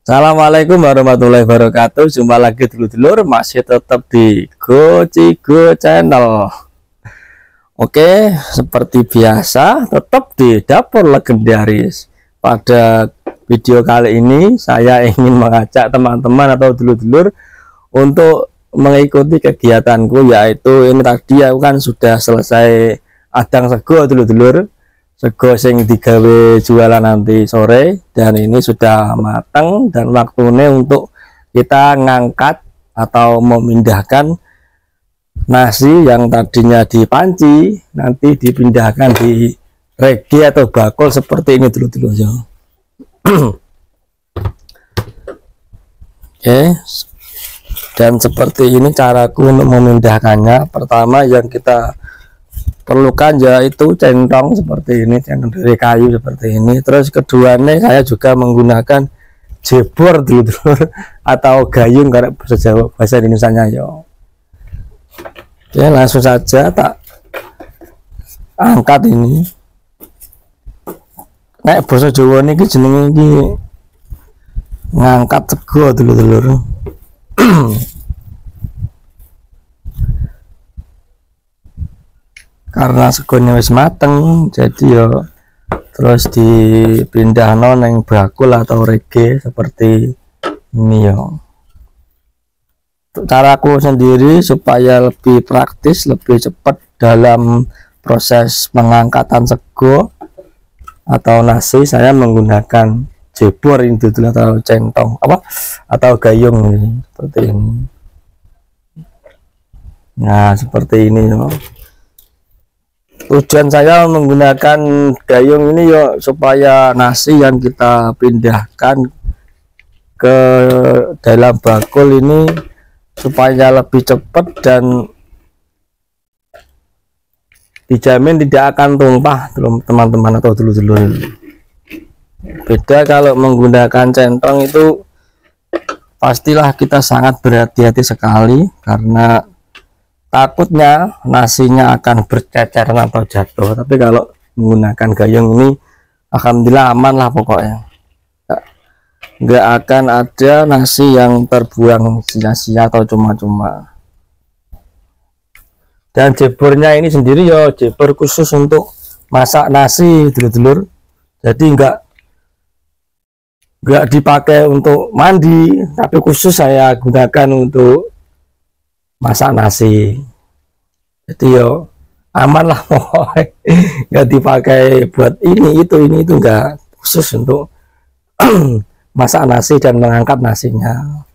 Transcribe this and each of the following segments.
Assalamualaikum warahmatullahi wabarakatuh. Jumpa lagi dulur-dulur, masih tetap di Go Channel. Oke, seperti biasa tetap di dapur legendaris. Pada video kali ini saya ingin mengajak teman-teman atau dulur-dulur untuk mengikuti kegiatanku, yaitu ini tadi aku kan sudah selesai adang sego dulur-dulur, sego sing digawe jualan nanti sore, dan ini sudah matang dan waktunya untuk kita ngangkat atau memindahkan nasi yang tadinya di panci nanti dipindahkan di regi atau bakul seperti ini dulu ya. Oke, dan seperti ini caraku untuk memindahkannya. Pertama yang kita perlukan yaitu centong seperti ini, centong dari kayu seperti ini. Terus keduanya saya juga menggunakan jebor dulu atau gayung karena bahasa Jawa, bahasa Indonesianya yo. Oke, langsung saja tak angkat ini. Nek bahasa Jawa niki jenenge iki ngangkat sego dulu. Karena segonya wis mateng, jadi yo terus dipindah neng bakul atau rege seperti ini yo. Caraku sendiri supaya lebih praktis, lebih cepat dalam proses pengangkatan sego atau nasi, saya menggunakan jebor ini dulu atau centong atau gayung ini, seperti ini. Nah seperti ini yo. Tujuan saya menggunakan gayung ini yo supaya nasi yang kita pindahkan ke dalam bakul ini supaya lebih cepat dan dijamin tidak akan tumpah teman-teman atau dulur-dulur. Beda kalau menggunakan centong itu pastilah kita sangat berhati-hati sekali karena takutnya nasinya akan berceceran atau jatuh. Tapi kalau menggunakan gayung ini alhamdulillah aman lah pokoknya, nggak akan ada nasi yang terbuang sia-sia atau cuma-cuma. Dan jebornya ini sendiri ya jebor khusus untuk masak nasi dulur-dulur, jadi nggak dipakai untuk mandi, tapi khusus saya gunakan untuk masak nasi. Jadi yo aman lah pokoknya, nggak dipakai buat ini itu enggak, khusus untuk masak nasi dan mengangkat nasinya.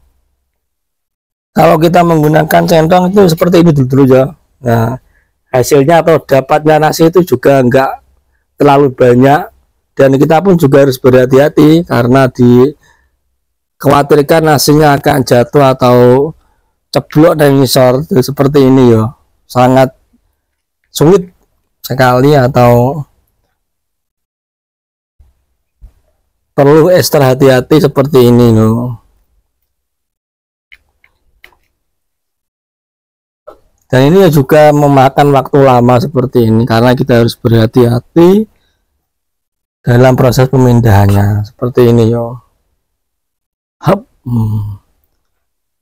Kalau kita menggunakan centong itu seperti ini dulu ya. Nah hasilnya atau dapatnya nasi itu juga enggak terlalu banyak, dan kita pun juga harus berhati-hati karena dikhawatirkan nasinya akan jatuh atau ceblok dan ngisor seperti ini yo, sangat sulit sekali atau perlu ekstra hati-hati seperti ini loh. Dan ini juga memakan waktu lama seperti ini karena kita harus berhati-hati dalam proses pemindahannya seperti ini yo.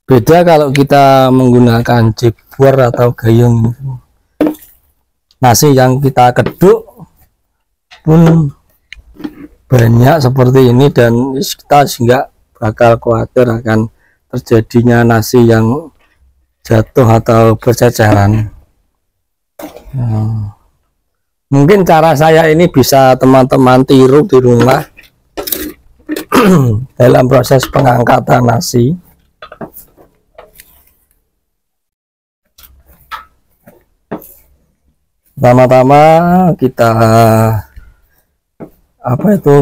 Beda kalau kita menggunakan jebor atau gayung, nasi yang kita keduk pun banyak seperti ini dan kita nggak bakal khawatir akan terjadinya nasi yang jatuh atau berceceran. Mungkin cara saya ini bisa teman-teman tiru di rumah dalam proses pengangkatan nasi. Pertama-tama kita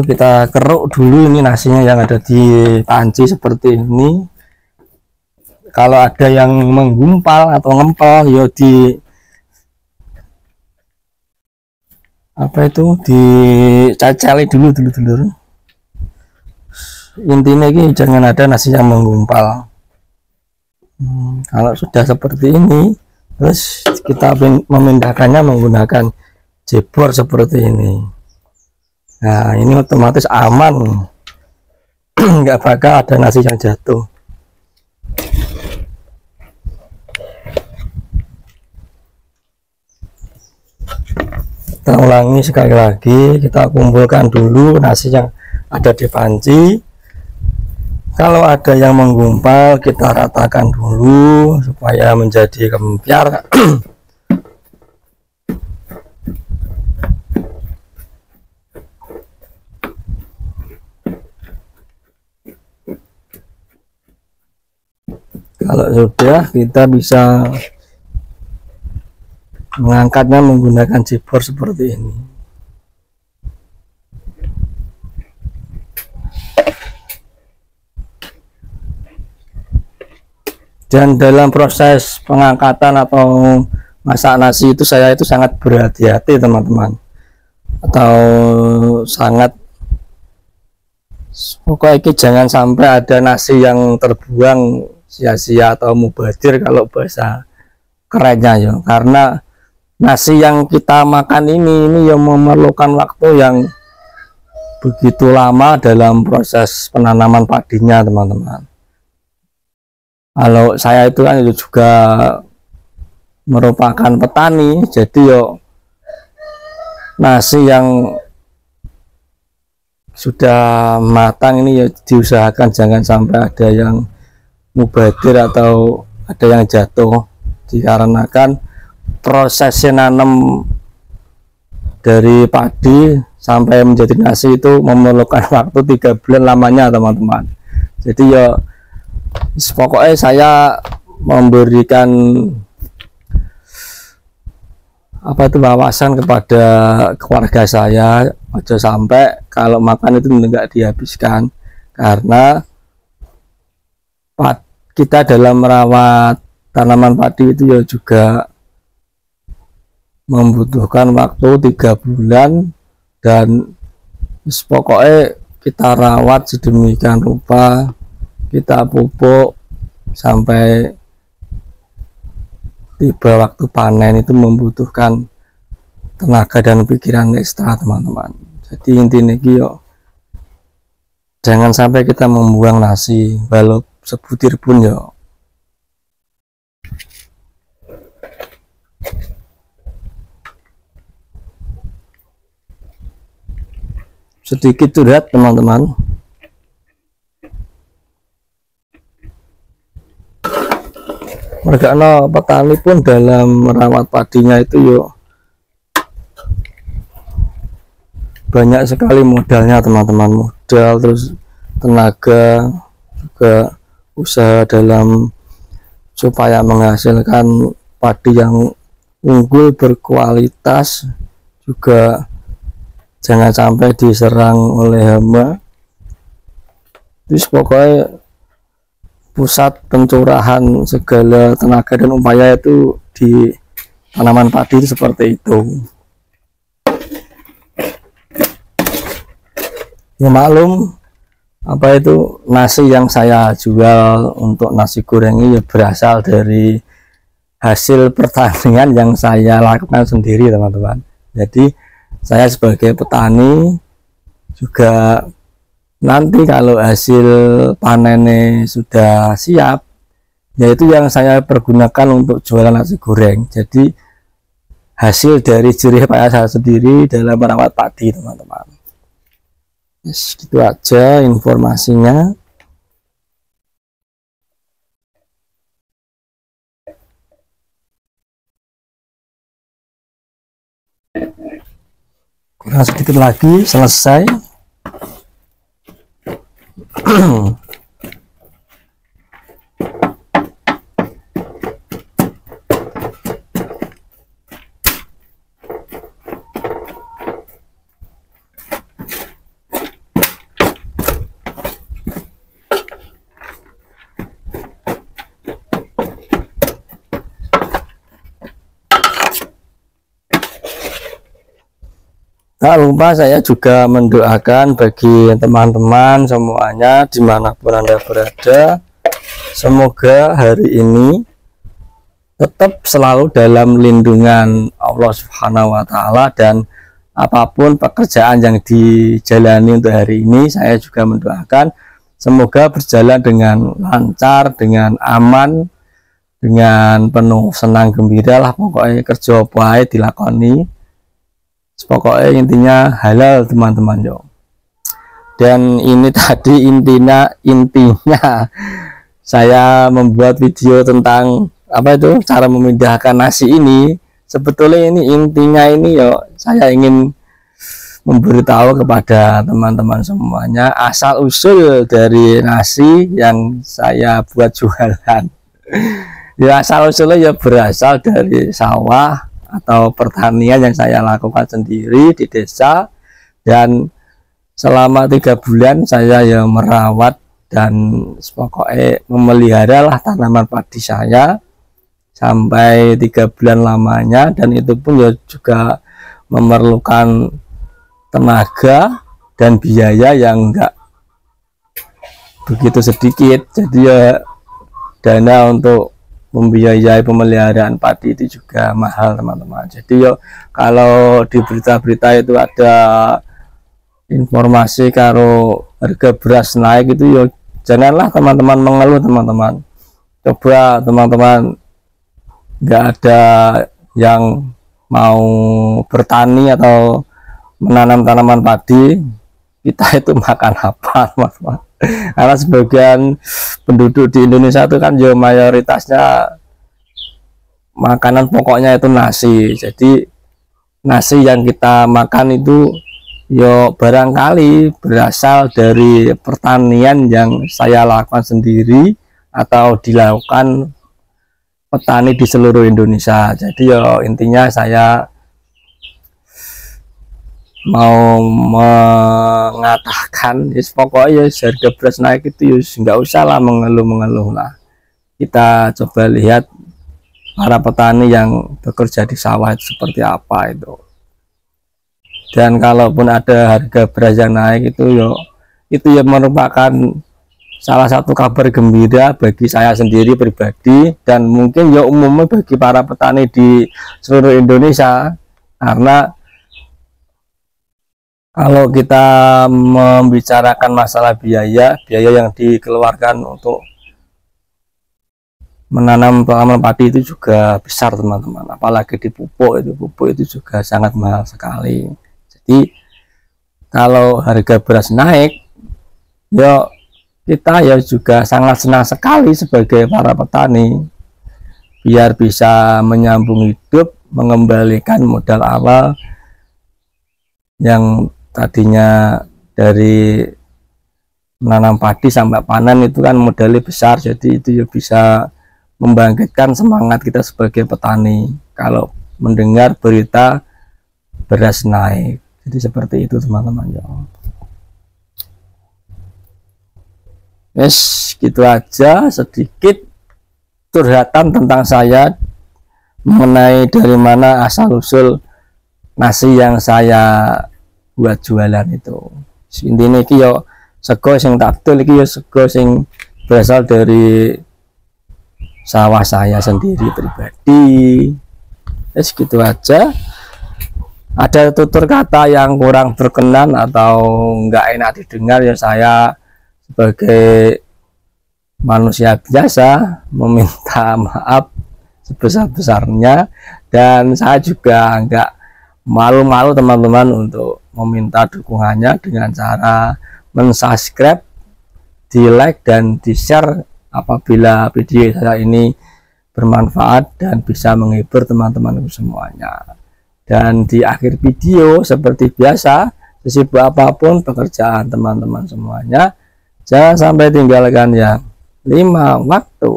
kita keruk dulu ini nasinya yang ada di panci seperti ini. Kalau ada yang menggumpal atau ngempel ya dicacali dulu. Intinya ini jangan ada nasi yang menggumpal. Kalau sudah seperti ini, terus kita memindahkannya menggunakan jebor seperti ini. Nah ini otomatis aman nggak bakal ada nasi yang jatuh. Kita ulangi sekali lagi, kita kumpulkan dulu nasi yang ada di panci. Kalau ada yang menggumpal, kita ratakan dulu supaya menjadi kempiar. Kalau sudah, kita bisa mengangkatnya menggunakan jibor seperti ini. Dan dalam proses pengangkatan atau masak nasi itu saya itu sangat berhati-hati teman-teman, atau sangat pokoknya jangan sampai ada nasi yang terbuang sia-sia atau mubadir kalau bahasa kerennya ya, karena nasi yang kita makan ini yang memerlukan waktu yang begitu lama dalam proses penanaman padinya teman-teman. Kalau saya itu kan juga merupakan petani, jadi yo nasi yang sudah matang ini ya diusahakan jangan sampai ada yang mubadir atau ada yang jatuh, dikarenakan prosesnya nanam dari padi sampai menjadi nasi itu memerlukan waktu 3 bulan lamanya teman-teman. Jadi ya pokoknya saya memberikan wawasan kepada keluarga saya, aja sampai kalau makan itu enggak dihabiskan, karena kita dalam merawat tanaman padi itu ya juga membutuhkan waktu 3 bulan, dan pokoknya kita rawat sedemikian rupa, kita pupuk sampai tiba waktu panen itu membutuhkan tenaga dan pikiran ekstra teman-teman. Jadi intinya yo jangan sampai kita membuang nasi walau sebutir pun yo. Sedikit curhat teman-teman, karena petani pun dalam merawat padinya itu yuk banyak sekali modalnya teman-teman, modal terus tenaga juga usaha dalam supaya menghasilkan padi yang unggul berkualitas, juga jangan sampai diserang oleh hama. Terus pokoknya pusat pencurahan segala tenaga dan upaya itu di tanaman padi itu seperti itu. Ya maklum, nasi yang saya jual untuk nasi goreng ini berasal dari hasil pertanian yang saya lakukan sendiri teman-teman. Jadi saya sebagai petani juga nanti kalau hasil panennya sudah siap, yaitu yang saya pergunakan untuk jualan nasi goreng. Jadi hasil dari jerih payah saya sendiri dalam merawat padi teman-teman. Yes, gitu aja informasinya. Kurang sedikit lagi selesai. Tak lupa saya juga mendoakan bagi teman-teman semuanya dimanapun Anda berada, semoga hari ini tetap selalu dalam lindungan Allah Subhanahu wa Ta'ala, dan apapun pekerjaan yang dijalani untuk hari ini, saya juga mendoakan Semoga berjalan dengan lancar, dengan aman, dengan penuh senang gembira lah, pokoknya kerja apa ae dilakoni. Pokoknya intinya halal teman-teman yo. Dan ini tadi intinya saya membuat video tentang apa itu cara memindahkan nasi ini. Sebetulnya ini intinya ini yo, saya ingin memberitahu kepada teman-teman semuanya asal usul dari nasi yang saya buat jualan. Ya asal usulnya ya berasal dari sawah atau pertanian yang saya lakukan sendiri di desa, dan selama 3 bulan saya ya merawat dan pokoknya memelihara lah tanaman padi saya sampai 3 bulan lamanya, dan itu pun ya juga memerlukan tenaga dan biaya yang enggak begitu sedikit. Jadi ya dana untuk membiayai pemeliharaan padi itu juga mahal teman-teman. Jadi yo kalau di berita-berita itu ada informasi kalau harga beras naik itu yo janganlah teman-teman mengeluh teman-teman. Coba teman-teman nggak ada yang mau bertani atau menanam tanaman padi, kita itu makan apa teman-teman? Karena sebagian penduduk di Indonesia itu kan ya mayoritasnya makanan pokoknya itu nasi. Jadi nasi yang kita makan itu yo barangkali berasal dari pertanian yang saya lakukan sendiri atau dilakukan petani di seluruh Indonesia. Jadi yo intinya saya mau mengatakan pokoknya harga beras naik itu nggak usah lah mengeluh lah. Kita coba lihat para petani yang bekerja di sawah itu seperti apa itu. Dan kalaupun ada harga beras yang naik itu ya merupakan salah satu kabar gembira bagi saya sendiri pribadi, dan mungkin ya umumnya bagi para petani di seluruh Indonesia. Karena kalau kita membicarakan masalah biaya yang dikeluarkan untuk menanam tanaman padi itu juga besar teman-teman, apalagi di pupuk itu juga sangat mahal sekali. Jadi kalau harga beras naik ya kita ya juga sangat senang sekali sebagai para petani, biar bisa menyambung hidup, mengembalikan modal awal yang tadinya dari menanam padi sampai panen itu kan modalnya besar. Jadi itu ya bisa membangkitkan semangat kita sebagai petani kalau mendengar berita beras naik. Jadi seperti itu teman-teman ya. Yes, gitu aja sedikit curhatan tentang saya mengenai dari mana asal usul nasi yang saya buat jualan itu. Intinya iki yo sego sing tak dol iki yo sego sing berasal dari sawah saya sendiri pribadi. Gitu aja. Ada tutur kata yang kurang berkenan atau enggak enak didengar ya saya sebagai manusia biasa meminta maaf sebesar-besarnya, dan saya juga enggak malu-malu teman-teman untuk meminta dukungannya dengan cara mensubscribe, di like dan di share apabila video saya ini bermanfaat dan bisa menghibur teman-temanku semuanya. Dan di akhir video seperti biasa, sesibuk apapun pekerjaan teman-teman semuanya, jangan sampai tinggalkan yang 5 waktu.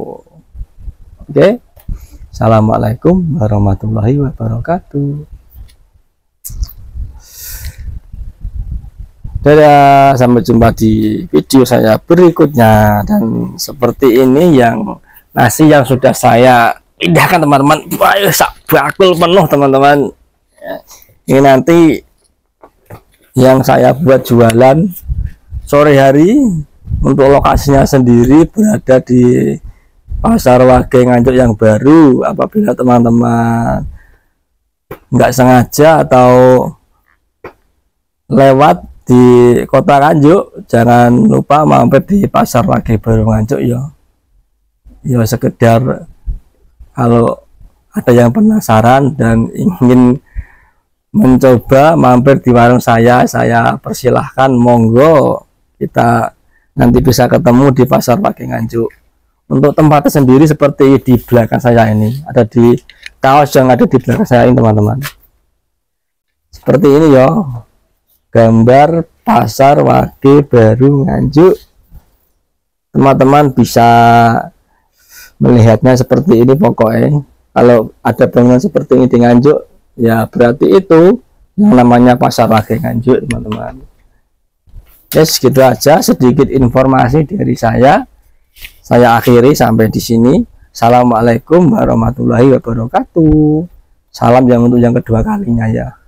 Oke, assalamualaikum warahmatullahi wabarakatuh. Dadah, sampai jumpa di video saya berikutnya. Dan seperti ini yang nasi yang sudah saya pindahkan teman-teman. Wah, sak bakul penuh teman-teman. Ini nanti yang saya buat jualan sore hari, untuk lokasinya sendiri berada di Pasar Wage Nganjuk yang baru. Apabila teman-teman nggak sengaja atau lewat di kota Nganjuk, jangan lupa mampir di pasar Wage Baru Nganjuk ya. Ya sekedar kalau ada yang penasaran dan ingin mencoba mampir di warung saya persilahkan, monggo, kita nanti bisa ketemu di pasar Wage Nganjuk. Untuk tempatnya sendiri seperti di belakang saya ini, ada di kaos yang ada di belakang saya ini teman-teman, seperti ini ya, gambar pasar Wage Baru Nganjuk. Teman-teman bisa melihatnya seperti ini. Pokoknya kalau ada bangunan seperti ini di Nganjuk, ya berarti itu yang namanya pasar Wage Nganjuk teman-teman. Yes, gitu aja sedikit informasi dari saya akhiri sampai di sini. Assalamualaikum warahmatullahi wabarakatuh. Salam yang untuk yang kedua kalinya ya.